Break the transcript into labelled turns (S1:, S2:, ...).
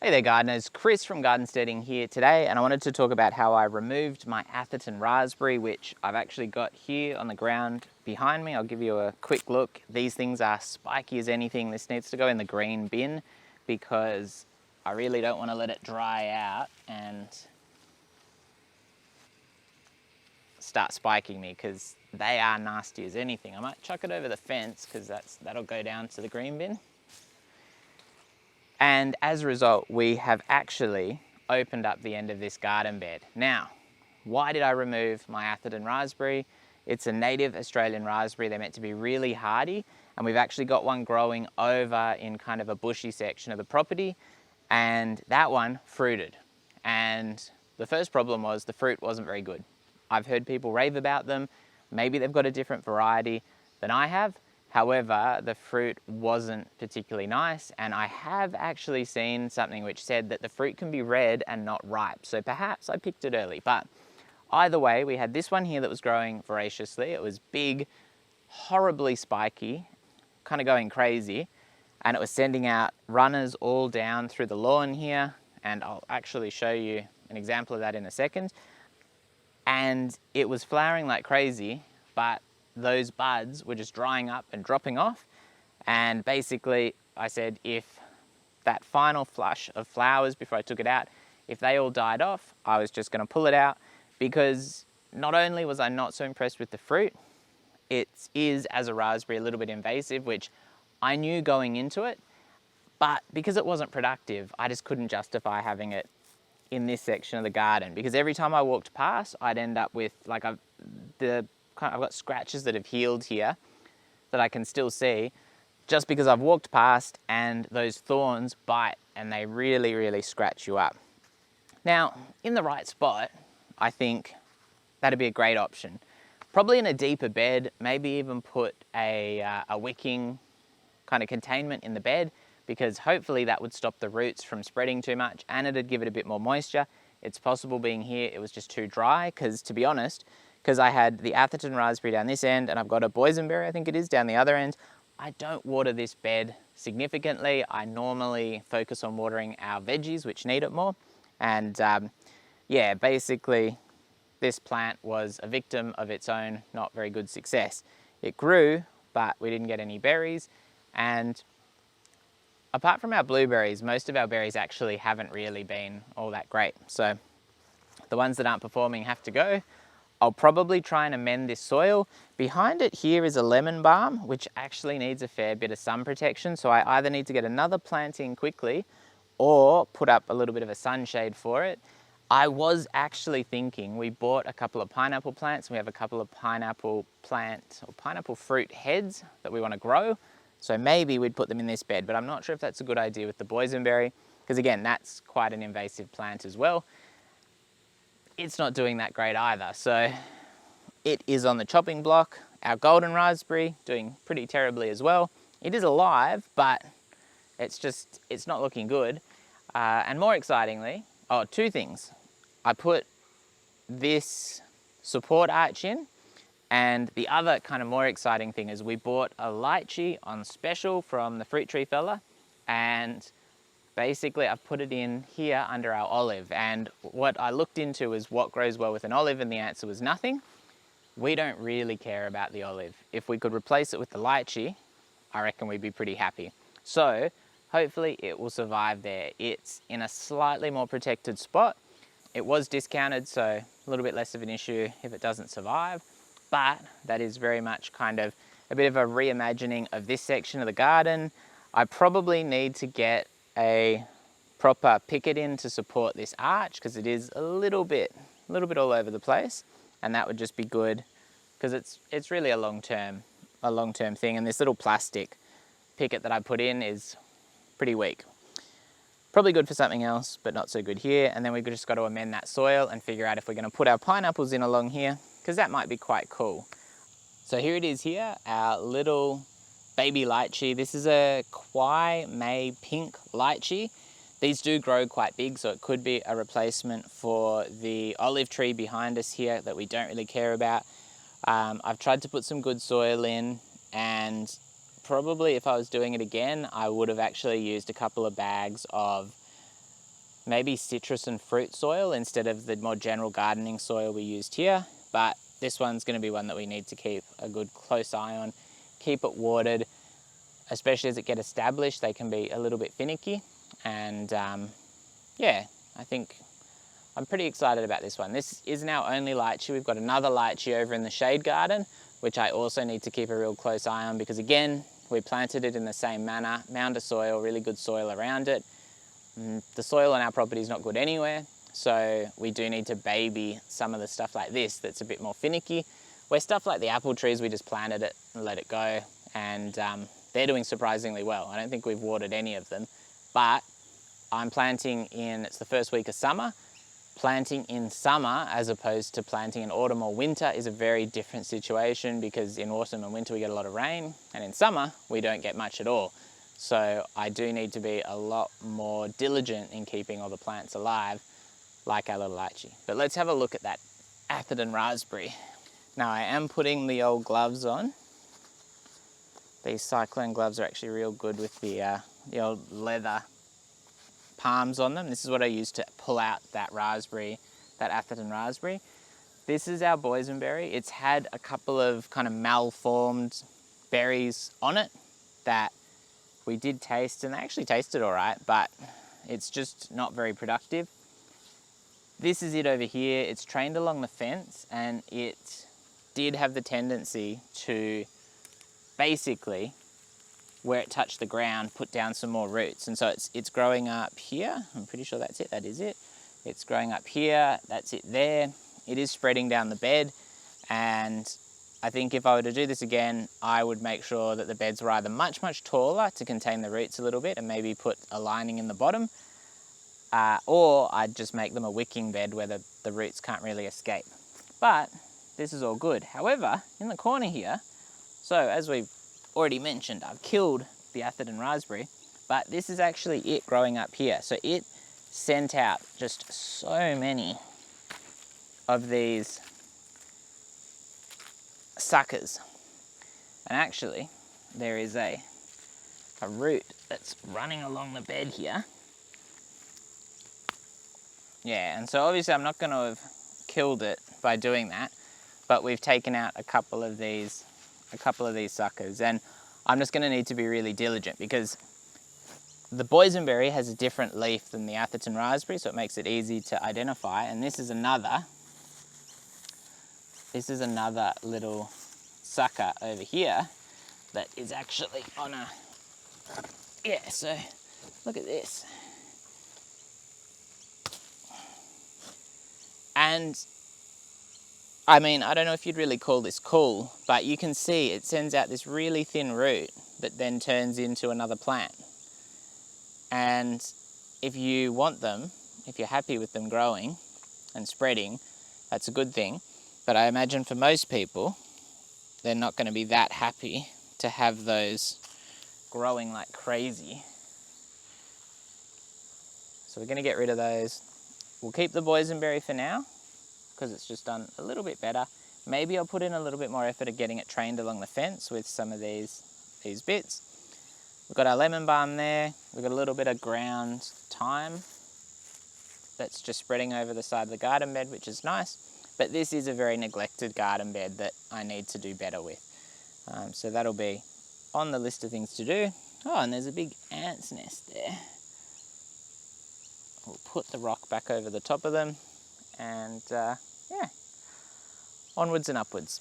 S1: Hey there gardeners, Chris from Steading here today, and I wanted to talk about how I removed my Atherton raspberry, which I've actually got here on the ground behind me. I'll give you a quick look. These things are spiky as anything. This needs to go in the green bin because I really don't want to let it dry out and start spiking me, because they are nasty as anything. I might chuck it over the fence because that'll go down to the green bin. And as a result, we have actually opened up the end of this garden bed. Now, why did I remove my Atherton raspberry? It's a native Australian raspberry. They're meant to be really hardy, and we've actually got one growing over in kind of a bushy section of the property, and that one fruited. And the first problem was the fruit wasn't very good. I've heard people rave about them. Maybe they've got a different variety than I have. However, the fruit wasn't particularly nice, and I have actually seen something which said that the fruit can be red and not ripe. So perhaps I picked it early, but either way, we had this one here that was growing voraciously. It was big, horribly spiky, kind of going crazy, and it was sending out runners all down through the lawn here, and I'll actually show you an example of that in a second. And it was flowering like crazy, but those buds were just drying up and dropping off. And basically I said, if that final flush of flowers before I took it out, if they all died off, I was just going to pull it out, because not only was I not so impressed with the fruit, it is, as a raspberry, a little bit invasive, which I knew going into it, but because it wasn't productive, I just couldn't justify having it in this section of the garden, because every time I walked past, I'd end up with, like, I've got scratches that have healed here that I can still see, just because I've walked past, and those thorns bite and they really, really scratch you up. Now, in the right spot, I think that'd be a great option. Probably in a deeper bed, maybe even put a wicking kind of containment in the bed, because hopefully that would stop the roots from spreading too much and it'd give it a bit more moisture. It's possible being here, it was just too dry, because to be honest, because I had the Atherton raspberry down this end and I've got a boysenberry, I think it is, down the other end. I don't water this bed significantly. I normally focus on watering our veggies, which need it more. And yeah, basically this plant was a victim of its own not very good success. It grew, but we didn't get any berries. And apart from our blueberries, most of our berries actually haven't really been all that great. So the ones that aren't performing have to go. I'll probably try and amend this soil. Behind it here is a lemon balm, which actually needs a fair bit of sun protection. So I either need to get another plant in quickly or put up a little bit of a sunshade for it. I was actually thinking, we bought a couple of pineapple plants, and we have a couple of pineapple fruit heads that we want to grow. So maybe we'd put them in this bed, but I'm not sure if that's a good idea with the boysenberry, because again, that's quite an invasive plant as well. It's not doing that great either. So it is on the chopping block. Our golden raspberry doing pretty terribly as well. It is alive, but it's not looking good. And more excitingly, two things. I put this support arch in, and the other kind of more exciting thing is we bought a lychee on special from the fruit tree fella, and basically I've put it in here under our olive. And what I looked into is what grows well with an olive, and the answer was nothing. We don't really care about the olive. If we could replace it with the lychee, I reckon we'd be pretty happy. So hopefully it will survive there. It's in a slightly more protected spot. It was discounted, so a little bit less of an issue if it doesn't survive. But that is very much kind of a bit of a reimagining of this section of the garden. I probably need to get a proper picket in to support this arch, because it is a little bit all over the place, and that would just be good, because it's really a long-term thing. And this little plastic picket that I put in is pretty weak. Probably good for something else, but not so good here. And then we've just got to amend that soil and figure out if we're going to put our pineapples in along here, because that might be quite cool. So here it is here, our little baby lychee. This is a Kwai Mei pink lychee. These do grow quite big, so it could be a replacement for the olive tree behind us here that we don't really care about. I've tried to put some good soil in, and probably if I was doing it again, I would have actually used a couple of bags of maybe citrus and fruit soil instead of the more general gardening soil we used here. But this one's going to be one that we need to keep a good close eye on, keep it watered, especially as it gets established. They can be a little bit finicky, and yeah, I think I'm pretty excited about this one. This isn't our only lychee. We've got another lychee over in the shade garden, which I also need to keep a real close eye on, because again, we planted it in the same manner, mound of soil, really good soil around it. The soil on our property is not good anywhere, so we do need to baby some of the stuff like this that's a bit more finicky. Where stuff like the apple trees, we just planted it and let it go, and they're doing surprisingly well. I don't think we've watered any of them, but I'm planting in, it's the first week of summer. Planting in summer as opposed to planting in autumn or winter is a very different situation, because in autumn and winter we get a lot of rain, and in summer we don't get much at all. So I do need to be a lot more diligent in keeping all the plants alive, like our little lychee. But let's have a look at that Atherton raspberry. Now I am putting the old gloves on. These cyclone gloves are actually real good with the old leather palms on them. This is what I use to pull out that raspberry, that Atherton raspberry. This is our boysenberry. It's had a couple of kind of malformed berries on it that we did taste, and they actually tasted all right, but it's just not very productive. This is it over here. It's trained along the fence, and it did have the tendency to basically, where it touched the ground, put down some more roots. And so it's growing up here. I'm pretty sure that's it, that is it. It's growing up here, that's it there. It is spreading down the bed, and I think if I were to do this again, I would make sure that the beds were either much, much taller to contain the roots a little bit and maybe put a lining in the bottom, or I'd just make them a wicking bed where the roots can't really escape. But this is all good. However, in the corner here, so as we've already mentioned, I've killed the Atherton raspberry, but this is actually it growing up here. So it sent out just so many of these suckers. And actually, there is a root that's running along the bed here. Yeah, and so obviously I'm not going to have killed it by doing that, but we've taken out a couple of these suckers, and I'm just going to need to be really diligent, because the boysenberry has a different leaf than the Atherton raspberry, so it makes it easy to identify. And this is another little sucker over here that is actually on a, yeah, so look at this. And I mean, I don't know if you'd really call this cool, but you can see it sends out this really thin root that then turns into another plant. And if you want them, if you're happy with them growing and spreading, that's a good thing. But I imagine for most people, they're not going to be that happy to have those growing like crazy. So we're going to get rid of those. We'll keep the boysenberry for now, because it's just done a little bit better. Maybe I'll put in a little bit more effort at getting it trained along the fence with some of these bits. We've got our lemon balm there. We've got a little bit of ground thyme that's just spreading over the side of the garden bed, which is nice. But this is a very neglected garden bed that I need to do better with. So that'll be on the list of things to do. Oh, and there's a big ant's nest there. We'll put the rock back over the top of them, and yeah, onwards and upwards.